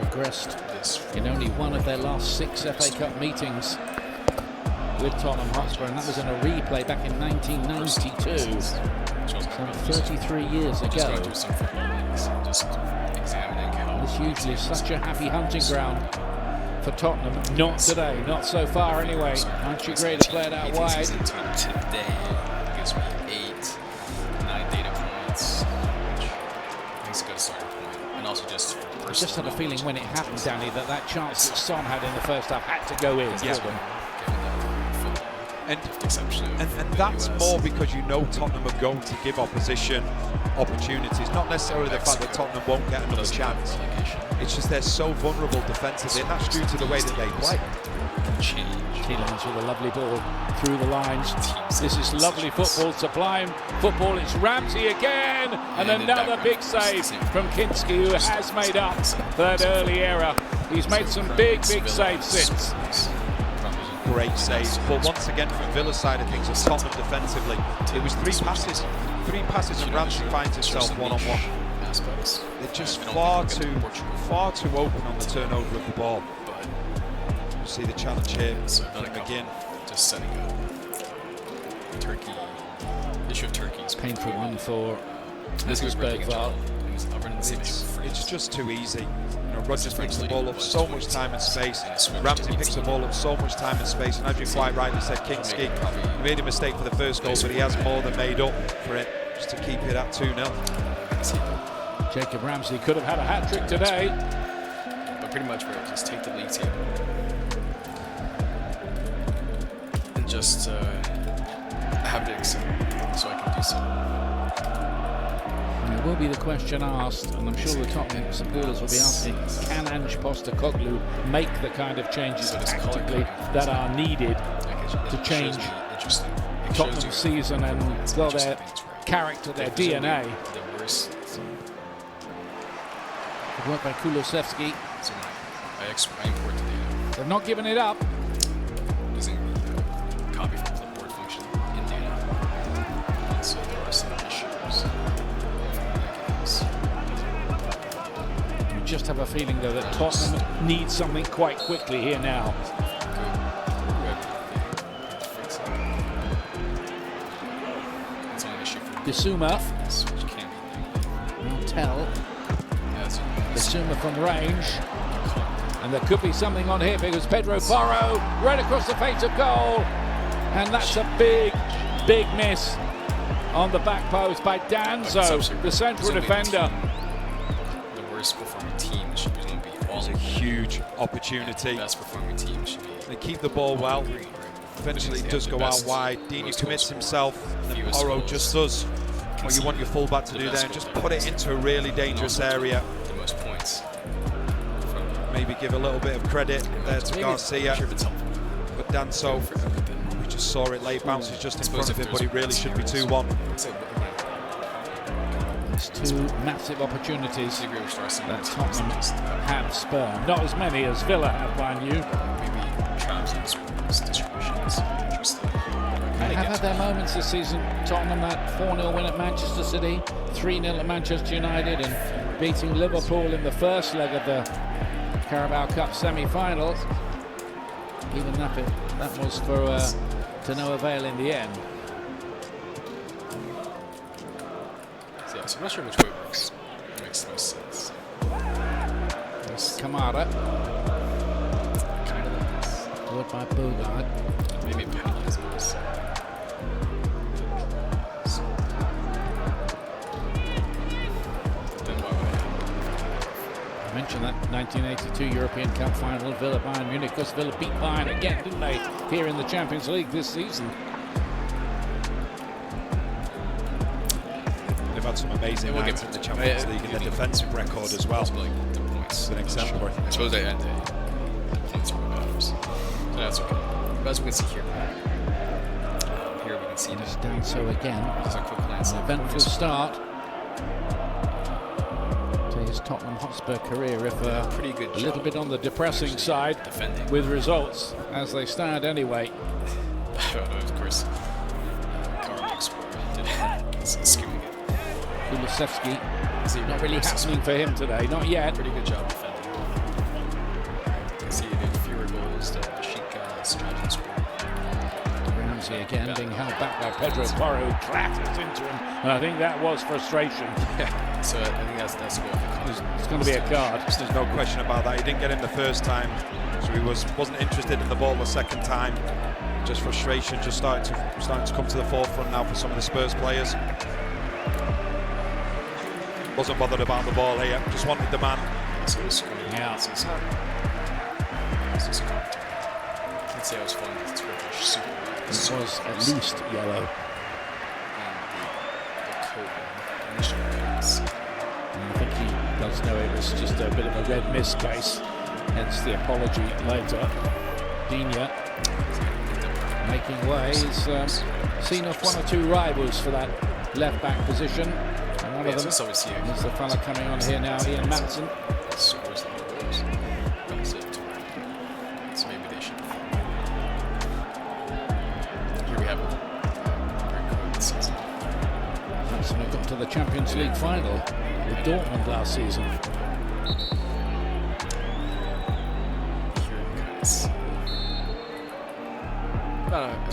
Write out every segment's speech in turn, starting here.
progressed in only one of their last 6 FA Cup meetings with Tottenham Hotspur, and that was in a replay back in 1992, so 33 years ago. It's usually such a happy hunting ground for Tottenham. Not today, not so far anyway. Archie Gray to play it out wide. Today gives me 8-9 data points, which I think is a good starting point. And also just had a feeling when it happened, Danny, that chance that Son had in the first half had to go in. And that's more because you know Tottenham are going to give opposition opportunities, not necessarily the fact that Tottenham won't get another chance. It's just they're so vulnerable defensively, and that's due to the way that they play. Tielemans with a lovely ball through the lines. This is lovely football, sublime football. It's Ramsey again, and another big save from Kinski, who has made up for that early error. He's made some big saves since. Great save, but once again from Villa's side of things, of Tottenham defensively, it was three passes and Ramsey finds himself one-on-one. They're just far too open on the turnover of the ball. You see the challenge here from McGinn. Just setting up. Turkey, issue of Turkey is painful one for Lucas Bergvall. It's just too easy. You know, Rodgers picks the ball up so much time and space. Ramsey picks the ball up so much time and space. And as you quite rightly said, Kinski, he made a mistake for the first goal, but he has more than made up for it just to keep it at 2-0. Jacob Ramsey could have had a hat-trick today. But pretty much, we'll just take the league table and just have it accept so I can do so. It will be the question asked, and I'm sure the Tottenham supporters will be asking, can Ange Postecoglou make the kind of changes tactically that are needed to change Tottenham's season and their character, their DNA? Good work by Kulusevski. They've not given it up. Using the copy from clipboard function in data. And so there are some issues. You just have a feeling though that Tottenham needs something quite quickly here now. Bissouma. Montel. Bissouma from range. And there could be something on here because Pedro Porro right across the face of goal. And that's a big miss on the back post by Danzo, the central defender. The worst performing team should be all. It's a huge opportunity. The best performing team should be. They keep the ball well. Eventually it does go out wide. Dini commits himself. And Porro just does what you want your fullback to do there and just put it into a really dangerous area. The most points. Maybe give a little bit of credit there to Garcia. But Danso, we just saw it late, bounces just in front of him, but he really should be 2-1. It's 2 massive opportunities that Tottenham have spurned. Not as many as Villa have, mind you. They have had their moments this season. Tottenham, that 4-0 win at Manchester City, 3-0 at Manchester United, and beating Liverpool in the first leg of the Carabao Cup semi-finals. Even that was to no avail in the end. Yeah, so I'm not sure which way it works. It makes no sense. Kamara. Kind of like this. Good by Bogard. Maybe a penalty is nice. I mentioned that 1982 European Cup final, Villa Bayern Munich, because Villa beat Bayern again, didn't they, here in the Champions League this season. They've had some amazing nights in the Champions League and their defensive record as well. Points. An example. I suppose they end points from matters. So that's okay. But as we can see here, here we can see it's Danso again. Just a quick glance. An eventful start to his Tottenham Hotspur career, if pretty good a little bit on the depressing side defending with results as they stand anyway. Of course, Carlos did skewing it. Kulusevski, not really happening for him today, not yet. Pretty good job defending. conceded fewer goals than Benfica, Strasbourg scored. Ramsey again being held back by Pedro Porro, who clatters into him, and I think that was frustration. Yeah, so I think that's a bit of a cause. It's going to be a card. There's no question about that. He didn't get in the first time, so he wasn't interested in the ball the second time. Just frustration, just starting to come to the forefront now for some of the Spurs players. Wasn't bothered about the ball here, just wanted the man. So it's Yeah. This is a commentary. I'd say it was fun. It's really super wet. It was at least yellow. And the coat initial case. And I think he does know it was just a bit of a red miss case, hence the apology later. Digne making way. He's seen off one or two rivals for that left back position. And one of them It's obviously is the fella coming on here now, Ian Maatsen. scores the goals. That's it. So maybe they should. Here we have a very good season. Maatsen had got to the Champions League final with Dortmund last season.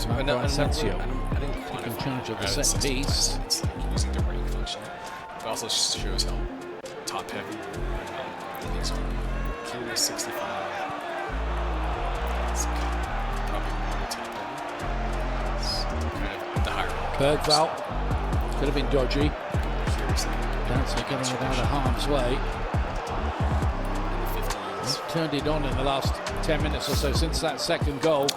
Marco Asensio in charge of the set piece. It's like using the rank function. It also shows how top heavy things are. Here is 65. It's probably more top heavy. It's kind of the higher. Bergvall could have been dodgy. Here is Dancer getting it out of harm's way. the 50s. He's turned it on in the last 10 minutes or so since that second goal.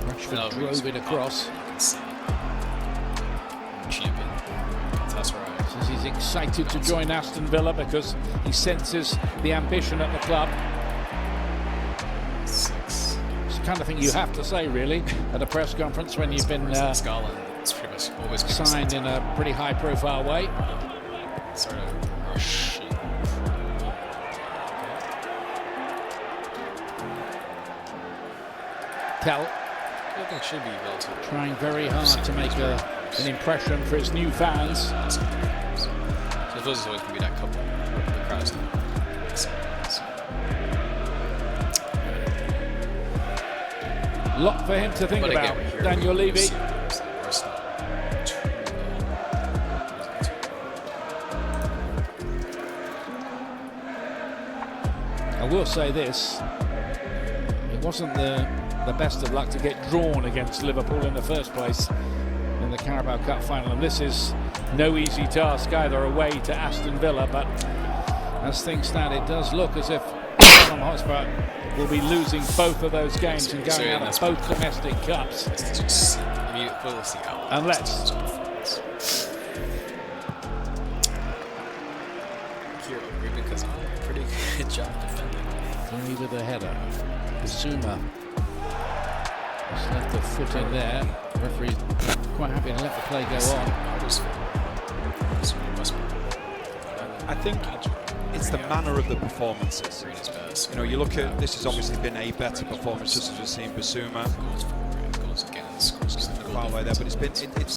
Rashford drove it across. You can see champion. That's right. Says he's excited to join Aston Villa because he senses the ambition at the club. 6. It's the kind of thing you have to say, really, at a press conference when you've been Scotland. It's pretty much always been signed in a pretty high-profile way. sort of rush. Tell I think should be relatively. trying very hard to make an impression for his new fans. So those is always gonna be that couple. The crowd's not. Lot for him to think But about. again, here Daniel we Levy. see Arsenal. I will say this, it wasn't the best of luck to get drawn against Liverpool in the first place in the Carabao Cup final, and this is no easy task either away to Aston Villa, but as things stand it does look as if Tottenham Hotspur will be losing both of those games and going out of both domestic cups. Let's just see. I mean, we'll see how. Unless Here, Ruben Kazan, pretty good job defending. Three with a header. Bissouma just left the foot in there. Referee quite happy to let the play go on. I think it's the manner of the performances. You know, you look at this has obviously been a better performance, just as we've seen Bissouma. Goals against. Far away there, but it's